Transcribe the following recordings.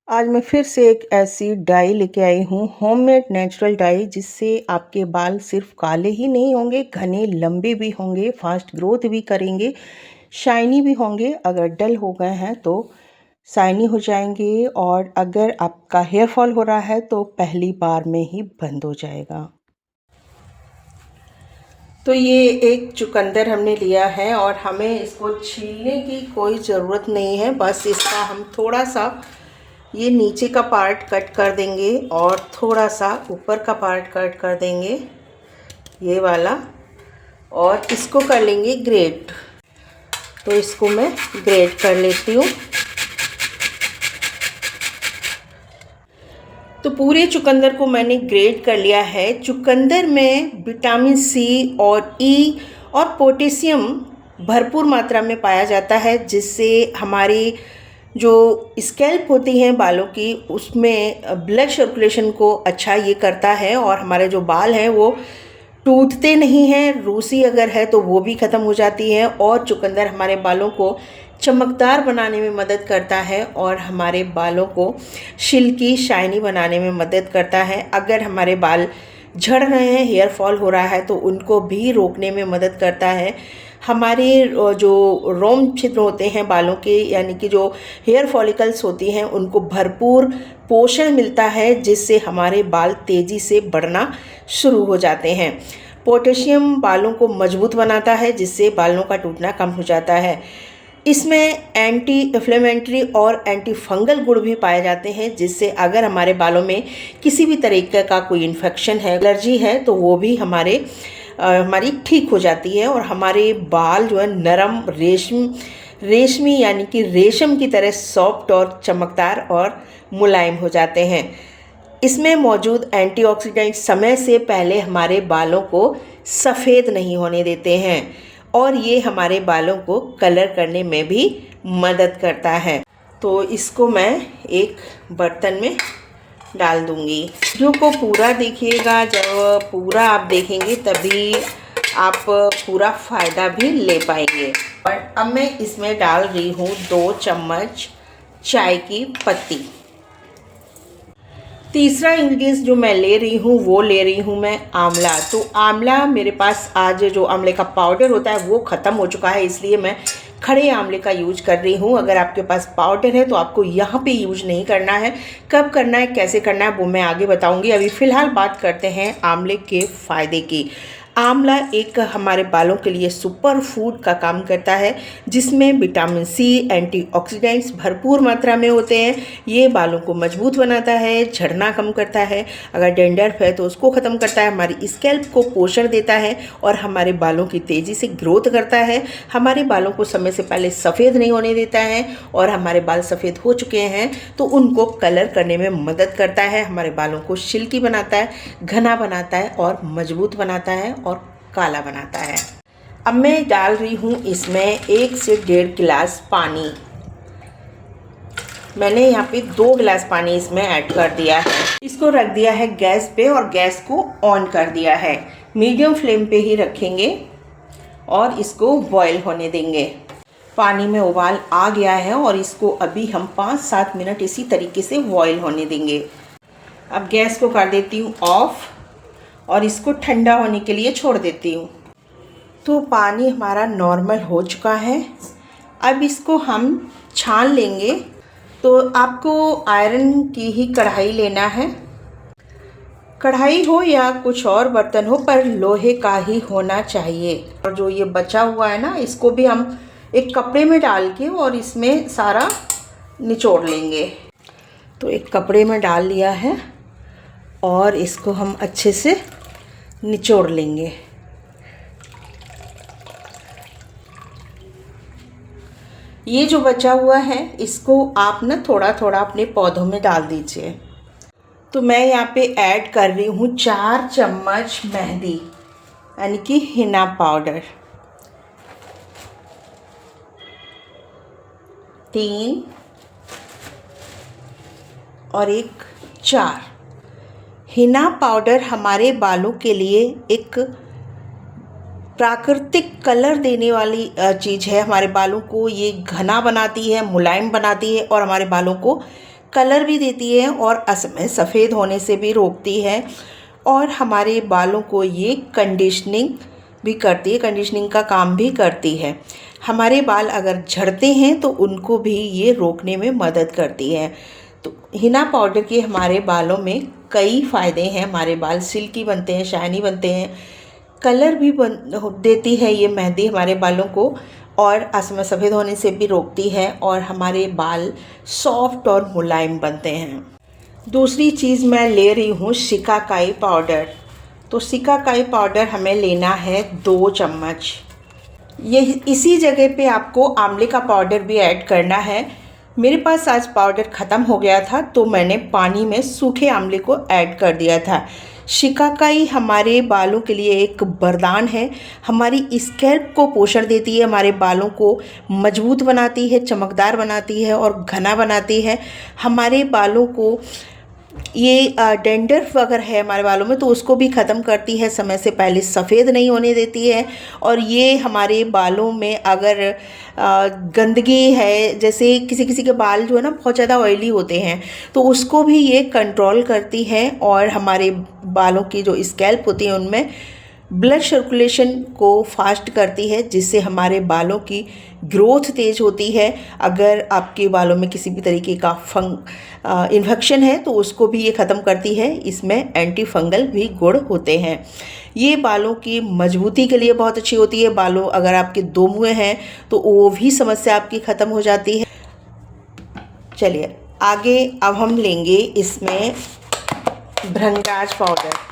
आज मैं फिर से एक ऐसी डाई लेके आई हूँ, होममेड नेचुरल डाई, जिससे आपके बाल सिर्फ काले ही नहीं होंगे, घने लंबे भी होंगे, फास्ट ग्रोथ भी करेंगे, शाइनी भी होंगे। अगर डल हो गए हैं तो शाइनी हो जाएंगे, और अगर आपका हेयर फॉल हो रहा है तो पहली बार में ही बंद हो जाएगा। तो ये एक चुकंदर हमने लिया है और हमें इसको छीलने की कोई ज़रूरत नहीं है। बस इसका हम थोड़ा सा ये नीचे का पार्ट कट कर देंगे और थोड़ा सा ऊपर का पार्ट कट कर देंगे, ये वाला, और इसको कर लेंगे ग्रेट। तो इसको मैं ग्रेट कर लेती हूँ। तो पूरे चुकंदर को मैंने ग्रेट कर लिया है। चुकंदर में विटामिन सी और ई और पोटेशियम भरपूर मात्रा में पाया जाता है, जिससे हमारी जो स्कैल्प होती हैं बालों की, उसमें ब्लड सर्कुलेशन को अच्छा ये करता है, और हमारे जो बाल हैं वो टूटते नहीं हैं। रूसी अगर है तो वो भी ख़त्म हो जाती है, और चुकंदर हमारे बालों को चमकदार बनाने में मदद करता है और हमारे बालों को सिल्की शाइनी बनाने में मदद करता है। अगर हमारे बाल झड़ रहे हैं, हेयर फॉल हो रहा है, तो उनको भी रोकने में मदद करता है। हमारे जो रोम छिद्र होते हैं बालों के, यानी कि जो हेयर फॉलिकल्स होती हैं, उनको भरपूर पोषण मिलता है, जिससे हमारे बाल तेज़ी से बढ़ना शुरू हो जाते हैं। पोटेशियम बालों को मजबूत बनाता है, जिससे बालों का टूटना कम हो जाता है। इसमें एंटी इन्फ्लेमेटरी और एंटी फंगल गुण भी पाए जाते हैं, जिससे अगर हमारे बालों में किसी भी तरीके का कोई इन्फेक्शन है, एलर्जी है, तो वो भी हमारी ठीक हो जाती है, और हमारे बाल जो है नरम रेशमी यानी कि रेशम की तरह सॉफ्ट और चमकदार और मुलायम हो जाते हैं। इसमें मौजूद एंटीऑक्सीडेंट समय से पहले हमारे बालों को सफ़ेद नहीं होने देते हैं, और ये हमारे बालों को कलर करने में भी मदद करता है। तो इसको मैं एक बर्तन में डाल दूंगी। वीडियो को पूरा देखिएगा, जब पूरा आप देखेंगे तभी आप पूरा फ़ायदा भी ले पाएंगे। और अब मैं इसमें डाल रही हूँ 2 चम्मच चाय की पत्ती। तीसरा इंग्रेडिएंट्स जो मैं ले रही हूँ वो ले रही हूँ मैं आंवला। तो आंवला मेरे पास आज जो आंवले का पाउडर होता है वो ख़त्म हो चुका है, इसलिए मैं खड़े आंवले का यूज कर रही हूँ। अगर आपके पास पाउडर है तो आपको यहाँ पे यूज नहीं करना है। कब करना है, कैसे करना है, वो मैं आगे बताऊँगी। अभी फ़िलहाल बात करते हैं आंवले के फ़ायदे की। आंवला एक हमारे बालों के लिए सुपर फूड का काम करता है, जिसमें विटामिन सी, एंटीऑक्सीडेंट्स भरपूर मात्रा में होते हैं। ये बालों को मजबूत बनाता है, झड़ना कम करता है, अगर डेंड्रफ है तो उसको ख़त्म करता है, हमारी स्कैल्प को पोषण देता है, और हमारे बालों की तेज़ी से ग्रोथ करता है। हमारे बालों को समय से पहले सफ़ेद नहीं होने देता है, और हमारे बाल सफ़ेद हो चुके हैं तो उनको कलर करने में मदद करता है। हमारे बालों को सिल्की बनाता है, घना बनाता है और मजबूत बनाता है और काला बनाता है। अब मैं डाल रही हूँ इसमें 1 से 1.5 गिलास पानी। मैंने यहाँ पे 2 गिलास पानी इसमें ऐड कर दिया है। इसको रख दिया है गैस पे और गैस को ऑन कर दिया है। मीडियम फ्लेम पे ही रखेंगे और इसको बॉईल होने देंगे। पानी में उबाल आ गया है और इसको अभी हम 5-7 मिनट इसी तरीके से बॉईल होने देंगे। अब गैस को कर देती हूँ ऑफ और इसको ठंडा होने के लिए छोड़ देती हूँ। तो पानी हमारा नॉर्मल हो चुका है। अब इसको हम छान लेंगे। तो आपको आयरन की ही कढ़ाई लेना है। कढ़ाई हो या कुछ और बर्तन हो, पर लोहे का ही होना चाहिए। और जो ये बचा हुआ है ना, इसको भी हम एक कपड़े में डाल के और इसमें सारा निचोड़ लेंगे। तो एक कपड़े में डाल लिया है और इसको हम अच्छे से निचोड़ लेंगे। ये जो बचा हुआ है इसको आप ना थोड़ा थोड़ा अपने पौधों में डाल दीजिए। तो मैं यहाँ पे ऐड कर रही हूँ 4 चम्मच मेहंदी यानी कि हिना पाउडर, 3 और 1 4। हिना पाउडर हमारे बालों के लिए एक प्राकृतिक कलर देने वाली चीज़ है। हमारे बालों को ये घना बनाती है, मुलायम बनाती है और हमारे बालों को कलर भी देती है और असमय सफ़ेद होने से भी रोकती है। और हमारे बालों को ये कंडीशनिंग भी करती है, कंडीशनिंग का काम भी करती है। हमारे बाल अगर झड़ते हैं तो उनको भी ये रोकने में मदद करती है। तो हिना पाउडर के हमारे बालों में कई फ़ायदे हैं। हमारे बाल सिल्की बनते हैं, शाइनी बनते हैं, कलर भी देती है ये मेहंदी हमारे बालों को, और असमय सफ़ेद होने से भी रोकती है और हमारे बाल सॉफ्ट और मुलायम बनते हैं। दूसरी चीज़ मैं ले रही हूँ शिकाकाई पाउडर। तो शिकाकाई पाउडर हमें लेना है 2 चम्मच। ये इसी जगह पे आपको आंवले का पाउडर भी ऐड करना है। मेरे पास आज पाउडर ख़त्म हो गया था तो मैंने पानी में सूखे आंवले को ऐड कर दिया था। शिकाकाई हमारे बालों के लिए एक वरदान है। हमारी स्कैल्प को पोषण देती है, हमारे बालों को मजबूत बनाती है, चमकदार बनाती है और घना बनाती है। हमारे बालों को ये डेंड्रफ अगर है हमारे बालों में तो उसको भी ख़त्म करती है, समय से पहले सफ़ेद नहीं होने देती है। और ये हमारे बालों में अगर गंदगी है, जैसे किसी किसी के बाल जो है ना बहुत ज़्यादा ऑयली होते हैं, तो उसको भी ये कंट्रोल करती है और हमारे बालों की जो स्कैल्प होती है उनमें ब्लड सर्कुलेशन को फास्ट करती है, जिससे हमारे बालों की ग्रोथ तेज़ होती है। अगर आपके बालों में किसी भी तरीके का इन्फेक्शन है तो उसको भी ये ख़त्म करती है। इसमें एंटी फंगल भी गुण होते हैं। ये बालों की मजबूती के लिए बहुत अच्छी होती है। बालों अगर आपके दोमुए हैं तो वो भी समस्या आपकी ख़त्म हो जाती है। चलिए आगे अब हम लेंगे इसमें भृंगराज पाउडर।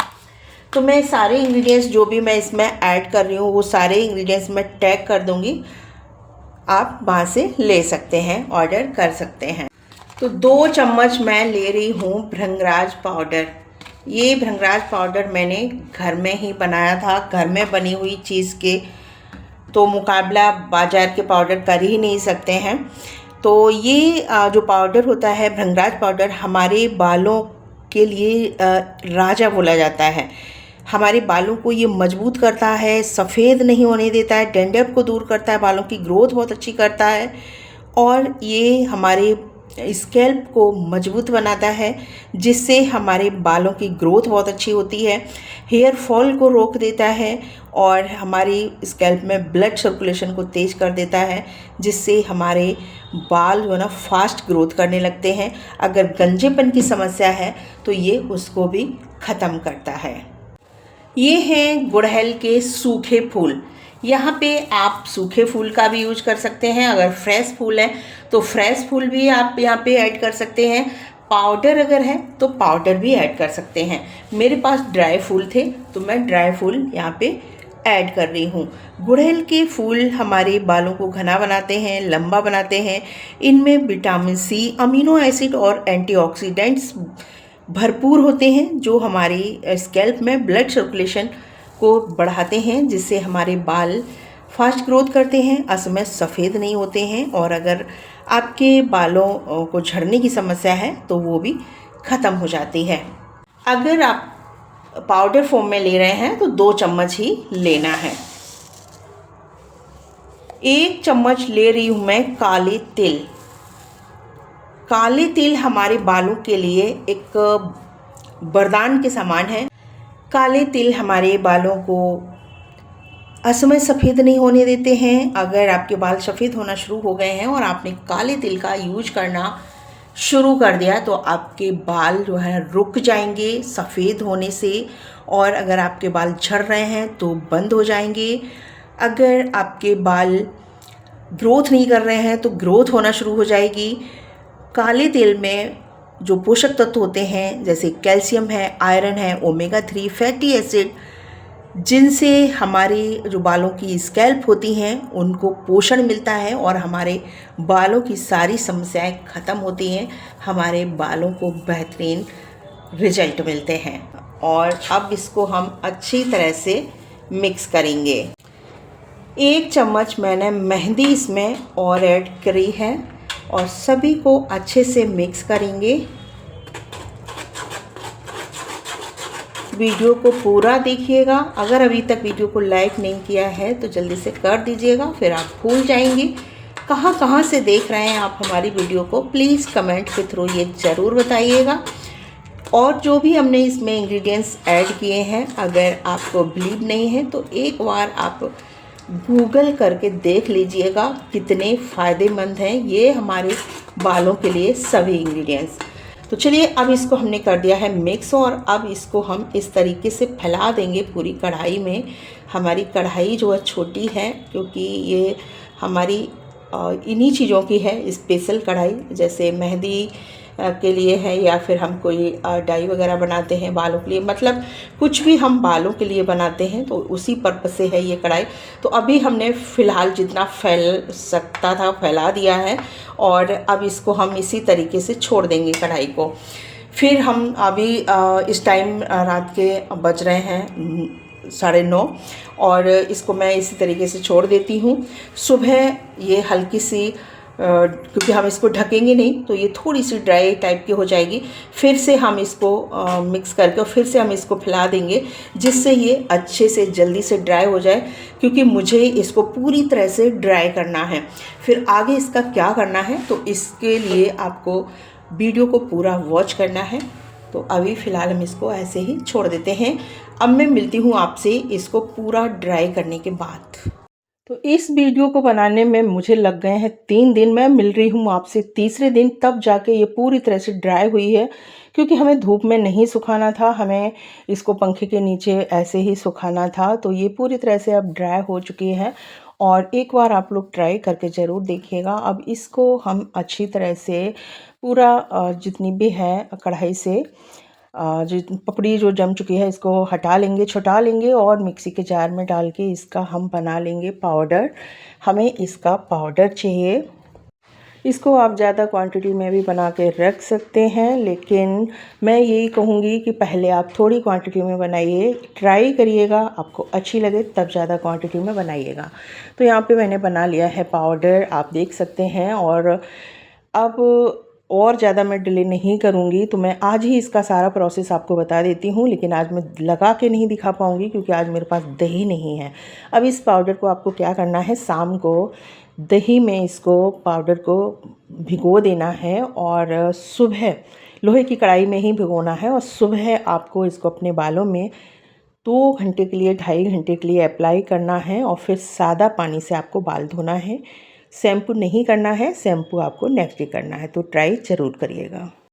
तो मैं सारे इंग्रेडिएंट्स जो भी मैं इसमें ऐड कर रही हूँ वो सारे इंग्रेडिएंट्स मैं टैग कर दूँगी, आप वहाँ से ले सकते हैं, ऑर्डर कर सकते हैं। तो 2 चम्मच मैं ले रही हूँ भृंगराज पाउडर। ये भृंगराज पाउडर मैंने घर में ही बनाया था। घर में बनी हुई चीज़ के तो मुकाबला बाज़ार के पाउडर कर ही नहीं सकते हैं। तो ये जो पाउडर होता है भृंगराज पाउडर, हमारे बालों के लिए राजा बोला जाता है। हमारे बालों को ये मजबूत करता है, सफ़ेद नहीं होने देता है, डेंड्रफ को दूर करता है, बालों की ग्रोथ बहुत अच्छी करता है और ये हमारे स्कैल्प को मजबूत बनाता है, जिससे हमारे बालों की ग्रोथ बहुत अच्छी होती है, हेयर फॉल को रोक देता है और हमारी स्कैल्प में ब्लड सर्कुलेशन को तेज़ कर देता है, जिससे हमारे बाल जो है ना फास्ट ग्रोथ करने लगते हैं। अगर गंजेपन की समस्या है तो ये उसको भी ख़त्म करता है। ये हैं गुड़हल के सूखे फूल। यहाँ पे आप सूखे फूल का भी यूज कर सकते हैं। अगर फ्रेश फूल है तो फ्रेश फूल भी आप यहाँ पे ऐड कर सकते हैं। पाउडर अगर है तो पाउडर भी ऐड कर सकते हैं। मेरे पास ड्राई फूल थे तो मैं ड्राई फूल यहाँ पे ऐड कर रही हूँ। गुड़हल के फूल हमारे बालों को घना बनाते हैं, लंबा बनाते हैं। इनमें विटामिन सी, अमीनो एसिड और एंटीऑक्सीडेंट्स भरपूर होते हैं, जो हमारी स्कैल्प में ब्लड सर्कुलेशन को बढ़ाते हैं, जिससे हमारे बाल फास्ट ग्रोथ करते हैं, असमय सफ़ेद नहीं होते हैं और अगर आपके बालों को झड़ने की समस्या है तो वो भी ख़त्म हो जाती है। अगर आप पाउडर फॉर्म में ले रहे हैं तो 2 चम्मच ही लेना है। 1 चम्मच ले रही हूँ मैं काले तिल। काले तिल हमारे बालों के लिए एक वरदान के समान है। काले तिल हमारे बालों को असमय सफ़ेद नहीं होने देते हैं। अगर आपके बाल सफ़ेद होना शुरू हो गए हैं और आपने काले तिल का यूज करना शुरू कर दिया तो आपके बाल जो है रुक जाएंगे सफ़ेद होने से, और अगर आपके बाल झड़ रहे हैं तो बंद हो जाएंगे। अगर आपके बाल ग्रोथ नहीं कर रहे हैं तो ग्रोथ होना शुरू हो जाएगी। काले तिल में जो पोषक तत्व होते हैं जैसे कैल्शियम है, आयरन है, ओमेगा 3 फैटी एसिड, जिनसे हमारी जो बालों की स्कैल्प होती हैं उनको पोषण मिलता है और हमारे बालों की सारी समस्याएं ख़त्म होती हैं। हमारे बालों को बेहतरीन रिजल्ट मिलते हैं। और अब इसको हम अच्छी तरह से मिक्स करेंगे। 1 चम्मच मैंने मेहंदी इसमें और ऐड करी है और सभी को अच्छे से मिक्स करेंगे। वीडियो को पूरा देखिएगा। अगर अभी तक वीडियो को लाइक नहीं किया है तो जल्दी से कर दीजिएगा, फिर आप भूल जाएंगे। कहाँ कहाँ से देख रहे हैं आप हमारी वीडियो को, प्लीज़ कमेंट के थ्रू ये ज़रूर बताइएगा। और जो भी हमने इसमें इंग्रेडिएंट्स ऐड किए हैं, अगर आपको बिलीव नहीं है तो एक बार आप गूगल करके देख लीजिएगा कितने फ़ायदेमंद हैं ये हमारे बालों के लिए सभी इंग्रेडिएंट्स। तो चलिए, अब इसको हमने कर दिया है मिक्स और अब इसको हम इस तरीके से फैला देंगे पूरी कढ़ाई में। हमारी कढ़ाई जो है छोटी है, क्योंकि ये हमारी इन्हीं चीज़ों की है, स्पेशल कढ़ाई, जैसे मेहंदी के लिए है या फिर हम कोई डाई वगैरह बनाते हैं बालों के लिए, मतलब कुछ भी हम बालों के लिए बनाते हैं तो उसी पर्पज़ से है ये कढ़ाई। तो अभी हमने फ़िलहाल जितना फैल सकता था फैला दिया है और अब इसको हम इसी तरीके से छोड़ देंगे कढ़ाई को। फिर हम अभी इस टाइम रात के बज रहे हैं 9:30 और इसको मैं इसी तरीके से छोड़ देती हूँ। सुबह ये हल्की सी क्योंकि हम इसको ढकेंगे नहीं तो ये थोड़ी सी ड्राई टाइप की हो जाएगी। फिर से हम इसको मिक्स करके और फिर से हम इसको फैला देंगे, जिससे ये अच्छे से जल्दी से ड्राई हो जाए, क्योंकि मुझे इसको पूरी तरह से ड्राई करना है। फिर आगे इसका क्या करना है तो इसके लिए आपको वीडियो को पूरा वॉच करना है। तो अभी फ़िलहाल हम इसको ऐसे ही छोड़ देते हैं। अब मैं मिलती हूँ आपसे इसको पूरा ड्राई करने के बाद। तो इस वीडियो को बनाने में मुझे लग गए हैं 3 दिन। मैं मिल रही हूँ आपसे तीसरे दिन, तब जाके ये पूरी तरह से ड्राई हुई है, क्योंकि हमें धूप में नहीं सुखाना था, हमें इसको पंखे के नीचे ऐसे ही सुखाना था। तो ये पूरी तरह से अब ड्राई हो चुकी है और एक बार आप लोग ट्राई करके ज़रूर देखिएगा। अब इसको हम अच्छी तरह से पूरा जितनी भी है कढ़ाई से जो पपड़ी जो जम चुकी है इसको हटा लेंगे, छुटा लेंगे और मिक्सी के जार में डाल के इसका हम बना लेंगे पाउडर। हमें इसका पाउडर चाहिए। इसको आप ज़्यादा क्वांटिटी में भी बना के रख सकते हैं, लेकिन मैं यही कहूँगी कि पहले आप थोड़ी क्वांटिटी में बनाइए, ट्राई करिएगा, आपको अच्छी लगे तब ज़्यादा क्वांटिटी में बनाइएगा। तो यहाँ पे मैंने बना लिया है पाउडर, आप देख सकते हैं। और अब और ज़्यादा मैं डिले नहीं करूँगी, तो मैं आज ही इसका सारा प्रोसेस आपको बता देती हूँ, लेकिन आज मैं लगा के नहीं दिखा पाऊँगी क्योंकि आज मेरे पास दही नहीं है। अब इस पाउडर को आपको क्या करना है, शाम को दही में इसको पाउडर को भिगो देना है और सुबह लोहे की कढ़ाई में ही भिगोना है और सुबह आपको इसको अपने बालों में 2 घंटे के लिए 2.5 घंटे के लिए अप्लाई करना है और फिर सादा पानी से आपको बाल धोना है। शैम्पू नहीं करना है, शैम्पू आपको नेक्स्ट डे करना है। तो ट्राई ज़रूर करिएगा।